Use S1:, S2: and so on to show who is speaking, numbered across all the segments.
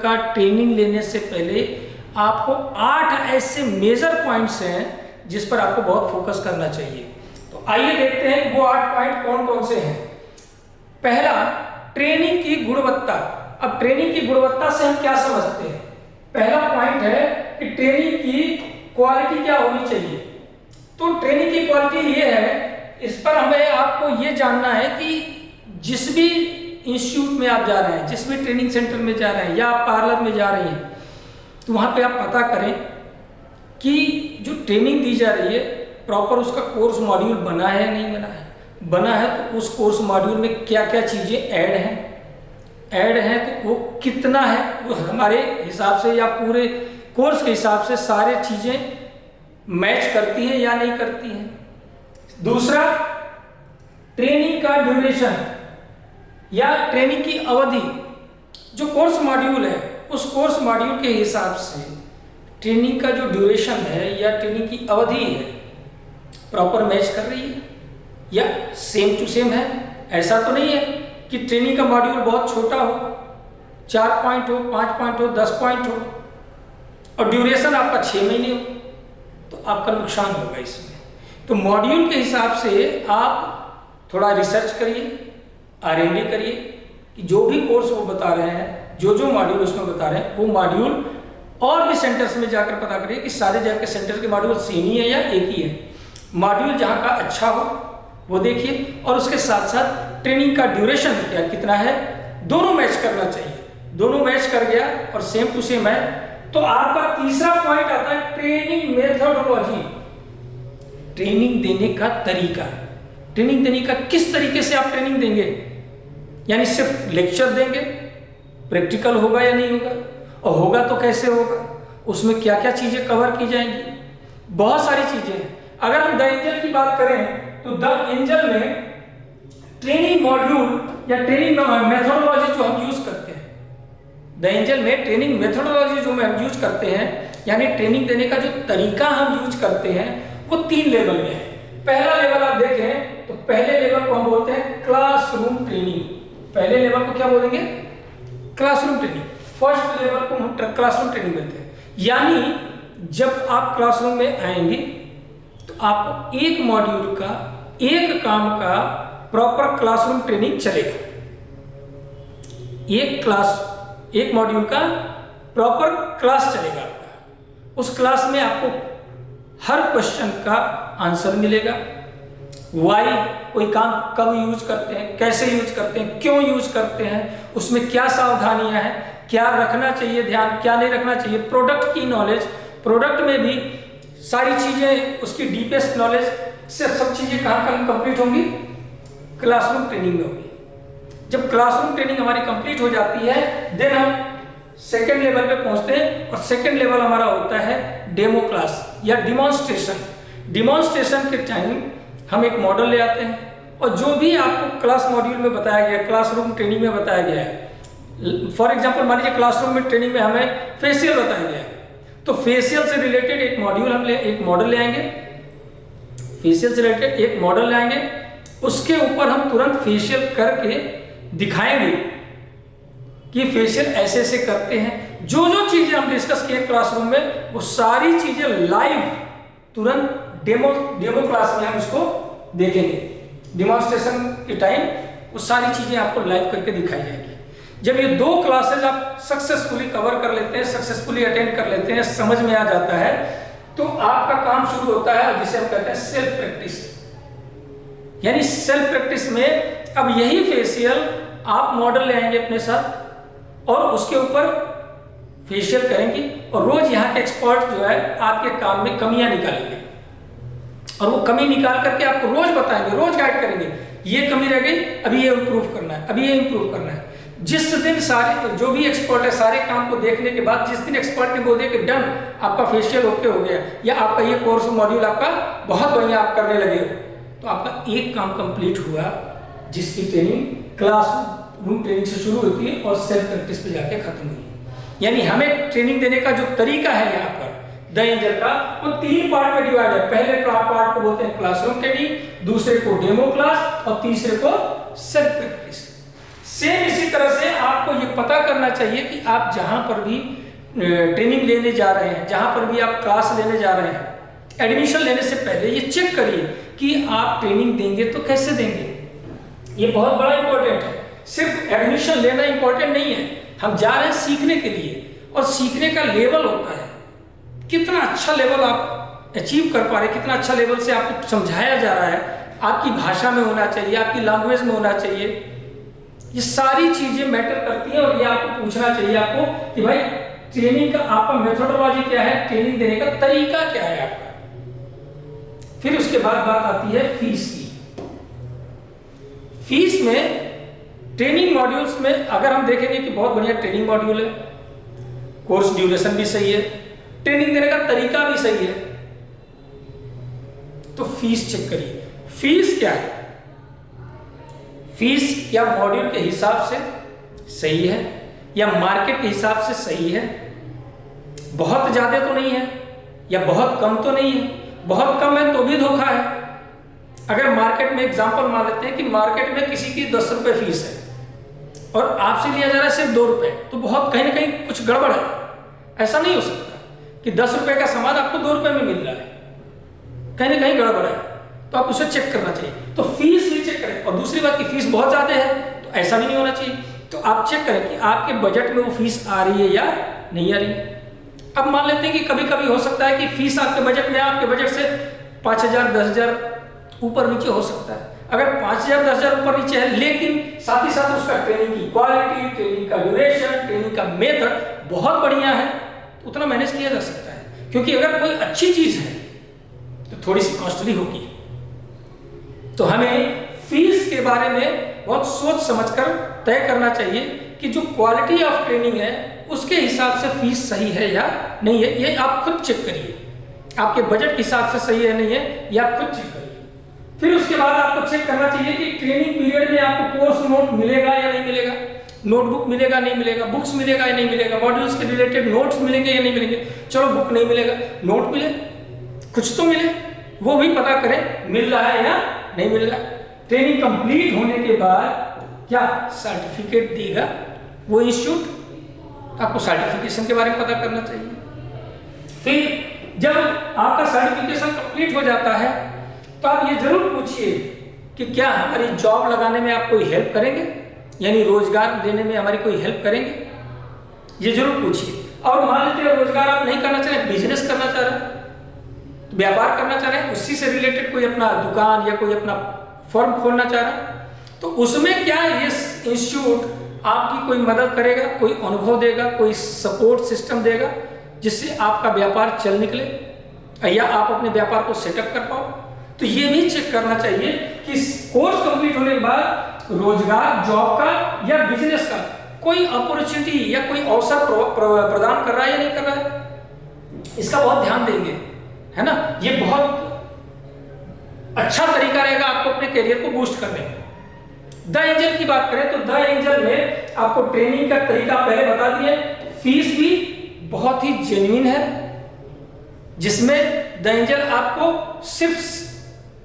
S1: का ट्रेनिंग लेने से पहले आपको 8 ऐसे मेजर पॉइंट्स हैं जिस पर आपको बहुत फोकस करना चाहिए। तो आइए देखते हैं वो 8 पॉइंट कौन कौन से हैं। पहला, ट्रेनिंग की गुणवत्ता। अब ट्रेनिंग की गुणवत्ता से हम क्या समझते हैं? पहला पॉइंट है कि ट्रेनिंग की क्वालिटी क्या होनी चाहिए। तो ट्रेनिंग की क्वालिटी ये है, इस पर हमें आपको ये जानना है कि जिस भी इंस्टीट्यूट में आप जा रहे हैं, जिस भी ट्रेनिंग सेंटर में जा रहे हैं या आप पार्लर में जा रहे हैं, तो वहाँ पे आप पता करें कि जो ट्रेनिंग दी जा रही है प्रॉपर उसका कोर्स मॉड्यूल बना है या नहीं बना है। बना है तो उस कोर्स मॉड्यूल में क्या क्या चीज़ें ऐड हैं तो वो कितना है, वो हमारे हिसाब से या पूरे कोर्स के हिसाब से सारे चीज़ें मैच करती हैं या नहीं करती हैं। दूसरा, ट्रेनिंग का ड्यूरेशन या ट्रेनिंग की अवधि। जो कोर्स मॉड्यूल है उस कोर्स मॉड्यूल के हिसाब से ट्रेनिंग का जो ड्यूरेशन है या ट्रेनिंग की अवधि है प्रॉपर मैच कर रही है या सेम टू सेम है। ऐसा तो नहीं है कि ट्रेनिंग का मॉड्यूल बहुत छोटा हो, 4 पॉइंट हो, 5 पॉइंट हो, 10 पॉइंट हो और ड्यूरेशन आपका 6 महीने हो, तो आपका नुकसान होगा इसमें। तो मॉड्यूल के हिसाब से आप थोड़ा रिसर्च करिए, R&D करिए कि जो भी कोर्स वो बता रहे हैं, जो मॉड्यूल उसमें बता रहे हैं, वो मॉड्यूल और भी सेंटर्स में जाकर पता करिए कि सारे जाकर सेंटर के मॉड्यूल सेम ही है या एक ही है। मॉड्यूल जहाँ का अच्छा हो वो देखिए और उसके साथ साथ ट्रेनिंग का ड्यूरेशन क्या कितना है, दोनों मैच करना चाहिए। दोनों मैच कर गया और सेम टू सेम है तो आपका तीसरा पॉइंट आता है ट्रेनिंग मेथोडोलॉजी। ट्रेनिंग देने का तरीका। ट्रेनिंग देने का किस तरीके से आप ट्रेनिंग देंगे, यानी सिर्फ लेक्चर देंगे, प्रैक्टिकल होगा या नहीं होगा, और होगा तो कैसे होगा, उसमें क्या क्या चीज़ें कवर की जाएंगी, बहुत सारी चीज़ें हैं। अगर हम द एंजल की बात करें तो द एंजल में ट्रेनिंग मॉड्यूल या ट्रेनिंग मेथोडोलॉजी जो हम यूज करते हैं, द एंजल में ट्रेनिंग मेथोडोलॉजी जो हम यूज करते हैं यानी ट्रेनिंग देने का जो तरीका हम यूज करते हैं वो 3 लेवल में है। पहला लेवल आप देखें तो पहले लेवल को हम बोलते हैं क्लासरूम ट्रेनिंग। पहले लेवल को क्या बोलेंगे? Classroom training. फर्स्ट लेवल को हम क्लासरूम ट्रेनिंग बोलते हैं। यानी जब आप क्लासरूम में आएंगे तो आपको एक मॉड्यूल का, एक काम का प्रॉपर क्लासरूम ट्रेनिंग चलेगा। एक मॉड्यूल का प्रॉपर क्लास चलेगा आपका। उस क्लास में आपको हर क्वेश्चन का आंसर मिलेगा। वाई, कोई काम कब यूज करते हैं, कैसे यूज करते हैं, क्यों यूज करते हैं, उसमें क्या सावधानियां हैं, क्या रखना चाहिए ध्यान, क्या नहीं रखना चाहिए। प्रोडक्ट की नॉलेज, प्रोडक्ट में भी सारी चीजें, उसकी डीपेस्ट नॉलेज से सब चीजें कहाँ कंप्लीट होंगी? क्लासरूम ट्रेनिंग में होगी। जब क्लासरूम ट्रेनिंग हमारी कंप्लीट हो जाती है देन हम सेकेंड लेवल पे पहुंचते हैं और सेकेंड लेवल हमारा होता है डेमो क्लास या डिमॉन्स्ट्रेशन। डिमॉन्स्ट्रेशन के टाइम हम एक मॉडल ले आते हैं और जो भी आपको क्लास मॉड्यूल में बताया गया, क्लासरूम ट्रेनिंग में बताया गया है, फॉर एग्जांपल मान लीजिए क्लासरूम में ट्रेनिंग में हमें फेशियल बताया गया है, तो फेशियल से रिलेटेड एक मॉडल ले आएंगे। फेशियल से रिलेटेड एक मॉडल ले आएंगे, उसके ऊपर हम तुरंत फेशियल करके दिखाएंगे कि फेशियल ऐसे ऐसे करते हैं। जो चीजें हम डिस्कस किए क्लासरूम में वो सारी चीजें लाइव तुरंत डेमो क्लास में हम उसको देखेंगे। डिमॉन्स्ट्रेशन के टाइम वो सारी चीजें आपको लाइव करके दिखाई जाएगी। जब ये 2 क्लासेज आप सक्सेसफुली कवर कर लेते हैं, सक्सेसफुली अटेंड कर लेते हैं, समझ में आ जाता है, तो आपका काम शुरू होता है जिसे हम कहते हैं सेल्फ प्रैक्टिस। यानी सेल्फ प्रैक्टिस में अब यही फेशियल आप मॉडल ले आएंगे अपने साथ और उसके ऊपर फेशियल करेंगे और रोज यहाँ के एक्सपर्ट जो है आपके काम में कमियां निकालेंगे और वो कमी निकाल करके आपको रोज बताएंगे, रोज गाइड करेंगे। ये कमी रह गई, अभी ये इम्प्रूव करना है, अभी ये इम्प्रूव करना है। जिस दिन सारे जो भी एक्सपर्ट है सारे काम को देखने के बाद जिस दिन एक्सपर्ट ने बोल दिया कि डन, आपका फेशियल ओके हो गया या आपका ये कोर्स मॉड्यूल आपका बहुत बढ़िया आप करने लगे, तो आपका एक काम कंप्लीट हुआ जिसकी ट्रेनिंग क्लासरूम ट्रेनिंग से शुरू होती है और सेल्फ प्रैक्टिस पे जाके खत्म हुई है। यानी हमें ट्रेनिंग देने का जो तरीका है यहाँ पर द एंजल का वो 3 पार्ट में डिवाइड है। पहले पार्ट को बोलते हैं क्लासरूम ट्रेनिंग, दूसरे को डेमो क्लास और तीसरे को सेल्फ प्रैक्टिस। सेम इसी तरह से आपको ये पता करना चाहिए कि आप जहाँ पर भी ट्रेनिंग लेने जा रहे हैं, जहाँ पर भी आप क्लास लेने जा रहे हैं, एडमिशन लेने से पहले ये चेक करिए कि आप ट्रेनिंग देंगे तो कैसे देंगे। ये बहुत बड़ा इंपॉर्टेंट है। सिर्फ एडमिशन लेना इंपॉर्टेंट नहीं है, हम जा रहे हैं सीखने के लिए, और सीखने का लेवल होता है, कितना अच्छा लेवल आप अचीव कर पा रहे, कितना अच्छा लेवल से आपको समझाया जा रहा है, आपकी भाषा में होना चाहिए, आपकी लैंग्वेज में होना चाहिए। ये सारी चीजें मैटर करती हैं, और ये आपको पूछना चाहिए आपको कि भाई ट्रेनिंग का आपका मेथोडोलॉजी क्या है, ट्रेनिंग देने का तरीका क्या है आपका। फिर उसके बाद बात आती है फीस की। फीस में ट्रेनिंग मॉड्यूल्स में अगर हम देखेंगे कि बहुत बढ़िया ट्रेनिंग मॉड्यूल है, कोर्स ड्यूरेशन भी सही है, ट्रेनिंग देने का तरीका भी सही है, तो फीस चेक करिए। फीस क्या है? फीस या मॉड्यूल के हिसाब से सही है या मार्केट के हिसाब से सही है, बहुत ज्यादा तो नहीं है या बहुत कम तो नहीं है। बहुत कम है तो भी धोखा है। अगर मार्केट में एग्जांपल मान लेते हैं कि मार्केट में किसी की 10 रुपए फीस है और आपसे लिया जा रहा है सिर्फ 2 रुपए, तो बहुत कहीं ना कहीं कुछ गड़बड़ है। ऐसा नहीं हो सकता कि 10 रुपए का सामान आपको 2 रुपए में मिल रहा है, कहीं ना कहीं गड़बड़ है, तो आप उसे चेक करना चाहिए। तो फीस भी चेक करें। और दूसरी बात की फीस बहुत ज्यादा है तो ऐसा नहीं होना चाहिए, तो आप चेक करें कि आपके बजट में वो फीस आ रही है या नहीं आ रही है। अब मान लेते हैं कि कभी कभी हो सकता है कि फीस आपके बजट में, आपके बजट से 5,000 10,000 ऊपर नीचे हो सकता है। अगर 5,000 10,000 ऊपर नीचे है, लेकिन साथ ही साथ उसका ट्रेनिंग की क्वालिटी, ट्रेनिंग का ड्यूरेशन, ट्रेनिंग का मेथड बहुत बढ़िया है, तो उतना मैनेज किया जा सकता है। क्योंकि अगर कोई अच्छी चीज है तो थोड़ी सी कॉस्टली होगी, तो हमें फीस के बारे में बहुत सोच समझकर तय करना चाहिए कि जो क्वालिटी ऑफ ट्रेनिंग है उसके हिसाब से फीस सही है या नहीं है। ये आप खुद चेक करिए, आपके बजट के हिसाब से सही है नहीं है, ये आप खुद चेक करिए। फिर उसके बाद आपको चेक करना चाहिए कि ट्रेनिंग पीरियड में आपको कोर्स नोट मिलेगा या नहीं मिलेगा, नोटबुक मिलेगा नहीं मिलेगा, बुक्स मिलेगा या नहीं मिलेगा, मॉड्यूल्स के रिलेटेड नोट्स मिलेंगे या नहीं मिलेंगे। चलो बुक नहीं मिलेगा, नोट मिले, कुछ तो मिले, वो भी पता करें मिल रहा है या नहीं मिल रहा। ट्रेनिंग कंप्लीट होने के बाद क्या सर्टिफिकेट देगा वो इंस्टीट्यूट, आपको सर्टिफिकेशन के बारे में पता करना चाहिए। फिर जब आपका सर्टिफिकेशन कंप्लीट हो जाता है तो आप ये जरूर पूछिए कि क्या हमारी जॉब लगाने में आप कोई हेल्प करेंगे, यानी रोजगार देने में हमारी कोई हेल्प करेंगे, ये जरूर पूछिए। और मान लेते हैं रोजगार आप नहीं करना चाह रहे, बिजनेस करना चाह रहे हैं, व्यापार करना चाह रहे हैं, उसी से रिलेटेड कोई अपना दुकान या कोई अपना फर्म खोलना चाह रहे हैं, तो उसमें क्या ये इंस्टीट्यूट आपकी कोई मदद करेगा, कोई अनुभव देगा, कोई सपोर्ट सिस्टम देगा जिससे आपका व्यापार चल निकले या आप अपने व्यापार को सेटअप कर पाओ। तो ये भी चेक करना चाहिए कि कोर्स कंप्लीट होने के बाद रोजगार, जॉब का या बिजनेस का कोई अपॉर्चुनिटी या कोई अवसर प्रदान कर रहा है या नहीं कर रहा है। इसका बहुत ध्यान देंगे, है ना। ये बहुत अच्छा तरीका रहेगा आपको अपने करियर को बूस्ट करने में। द एंजल की बात करें तो द एंजल में आपको ट्रेनिंग का तरीका पहले बता दिए, फीस भी बहुत ही जेन्युइन है, जिसमें द एंजल आपको सिर्फ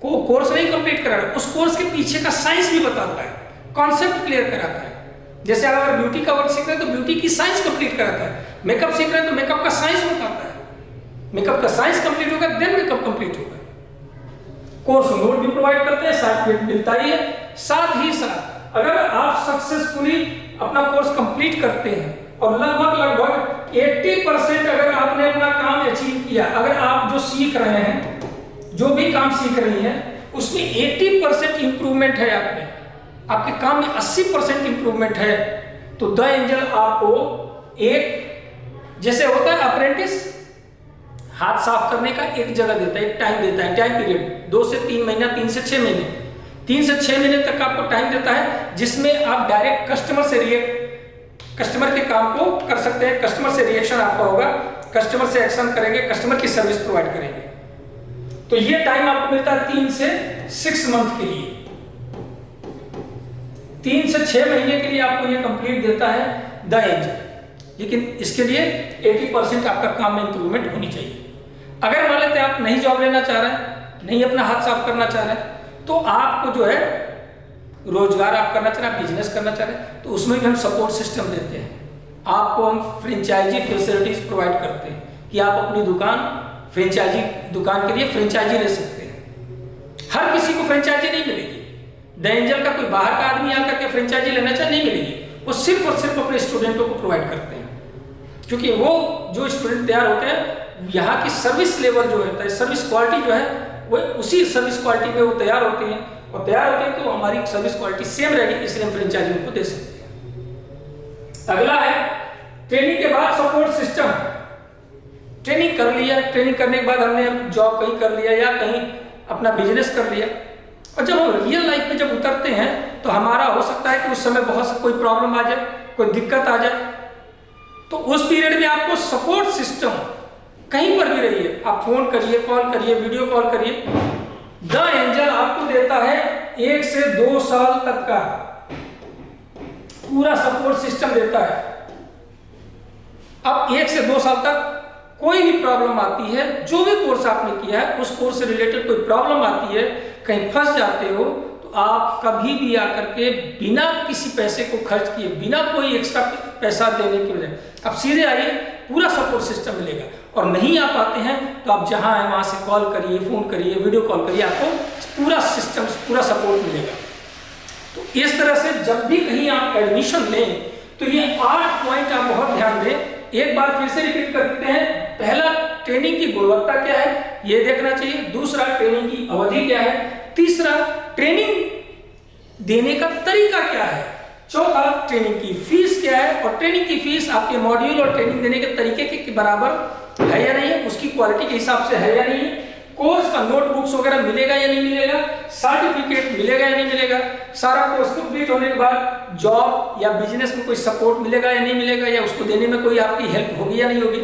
S1: कोर्स नहीं कंप्लीट करा रहा, उस कोर्स के पीछे का साइंस भी बताता है, कॉन्सेप्ट क्लियर कराता है। जैसे अगर ब्यूटी का वर्क सीख रहे हैं तो ब्यूटी की साइंस कंप्लीट कराता है, मेकअप सीख रहे हैं तो मेकअप का साइंस बताता है, मेकअप का साइंस कंप्लीट होगा देन मेकअप कंप्लीट होगा। कोर्स नोट भी प्रोवाइड करते हैं, सर्टिफिकेट मिलता ही है। साथ ही साथ अगर आप सक्सेसफुली अपना कोर्स कंप्लीट करते हैं और लगभग 80% अगर आपने अपना काम अचीव किया, अगर आप जो सीख रहे हैं, जो भी काम सीख रही हैं, उसमें 80% इंप्रूवमेंट है आप में, आपके काम में 80% इंप्रूवमेंट है, तो द एंजल आपको एक, जैसे होता है अप्रेंटिस हाथ साफ करने का एक जगह देता है, एक टाइम देता है, टाइम पीरियड 2 से 3 महीना, 3 से 6 महीने, 3 से 6 महीने तक आपको टाइम देता है, जिसमें आप डायरेक्ट कस्टमर के काम को कर सकते हैं। कस्टमर से रिएक्शन आपका होगा, कस्टमर से एक्शन करेंगे, कस्टमर की सर्विस प्रोवाइड करेंगे। तो ये टाइम आपको मिलता है 3 से 6 मंथ के लिए, 3 से 6 महीने के लिए आपको ये कंप्लीट देता है द एंजल। लेकिन इसके लिए 80% आपका काम में इंप्रूवमेंट होनी चाहिए। अगर मान लेते हैं आप नहीं जॉब लेना चाह रहे हैं, नहीं अपना हाथ साफ करना चाह रहे हैं, तो आपको जो है रोजगार आप करना चाह रहे हैं, बिजनेस करना चाह रहे हैं, तो उसमें भी हम सपोर्ट सिस्टम देते हैं। आपको हम फ्रेंचाइजी फैसिलिटीज प्रोवाइड करते हैं कि आप अपनी दुकान फ्रेंचाइजी दुकान के लिए फ्रेंचाइजी ले सकते हैं। हर किसी को फ्रेंचाइजी नहीं मिलेगी। द एंजल का कोई बाहर का आदमी आकर के फ्रेंचाइजी लेना चाहे नहीं मिलेगी। वो सिर्फ और सिर्फ अपने स्टूडेंटों को प्रोवाइड करते हैं, क्योंकि वो जो स्टूडेंट तैयार होते हैं, यहाँ की सर्विस लेवल जो होता है, सर्विस क्वालिटी जो है, वो उसी सर्विस क्वालिटी में वो तैयार होते हैं, और तैयार होते हैं तो हमारी सर्विस क्वालिटी सेम रहेगी, इसलिए हम फ्रेंचाइजी उनको दे सकते हैं। अगला है ट्रेनिंग के बाद सपोर्ट सिस्टम। ट्रेनिंग कर लिया, ट्रेनिंग करने के बाद हमने जॉब कहीं कर लिया या कहीं अपना बिजनेस कर लिया, और जब हम रियल लाइफ में जब उतरते हैं तो हमारा हो सकता है कि उस समय बहुत कोई प्रॉब्लम आ जाए, कोई दिक्कत आ जाए, तो उस पीरियड में आपको सपोर्ट सिस्टम कहीं पर भी रहिए, आप फोन करिए, कॉल करिए, वीडियो कॉल करिए, द एंजल आपको देता है 1 से 2 साल तक का पूरा सपोर्ट सिस्टम देता है। अब 1 से 2 साल तक कोई भी प्रॉब्लम आती है, जो भी कोर्स आपने किया है उस कोर्स से रिलेटेड कोई प्रॉब्लम आती है, कहीं फंस जाते हो, तो आप कभी भी आकर के बिना किसी पैसे को खर्च किए, बिना कोई एक्स्ट्रा पैसा देने की वजह, आप सीधे आइए, पूरा सपोर्ट सिस्टम मिलेगा। और नहीं आ पाते हैं तो आप जहां हैं वहां से कॉल करिए, फोन करिए, वीडियो कॉल करिए, आपको पूरा सिस्टम, पूरा सपोर्ट मिलेगा। तो इस तरह से जब भी कहीं आप एडमिशन लें तो ये 8 पॉइंट आप बहुत ध्यान दें। एक बार फिर से रिपीट कर देते हैं। पहला, ट्रेनिंग की गुणवत्ता क्या है ये देखना चाहिए। दूसरा, ट्रेनिंग की अवधि क्या है। तीसरा, ट्रेनिंग देने का तरीका क्या है। चौथा, ट्रेनिंग की फीस क्या है, और ट्रेनिंग की फीस आपके मॉड्यूल और ट्रेनिंग देने के तरीके के बराबर है या नहीं है, उसकी क्वालिटी के हिसाब से है या नहीं है। कोर्स का नोटबुक्स वगैरह मिलेगा या नहीं मिलेगा, सर्टिफिकेट मिलेगा या नहीं मिलेगा, सारा कोर्स कंप्लीट होने के बाद जॉब या बिजनेस में कोई सपोर्ट मिलेगा या नहीं मिलेगा, या उसको देने में कोई आपकी हेल्प होगी या नहीं होगी,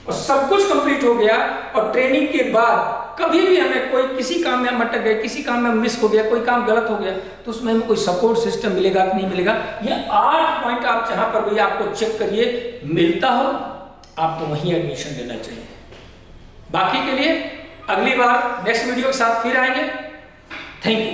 S1: और सब कुछ कंप्लीट हो गया। और ट्रेनिंग के बाद कभी भी हमें कोई किसी काम में हम अटक गए, किसी काम में हम मिस हो गया, कोई काम गलत हो गया, तो उसमें हमें कोई सपोर्ट सिस्टम मिलेगा कि नहीं मिलेगा। ये 8 पॉइंट आप जहां पर भी आपको चेक करिए, मिलता हो आपको वहीं एडमिशन लेना चाहिए। बाकी के लिए अगली बार नेक्स्ट वीडियो के साथ फिर आएंगे। Thank you.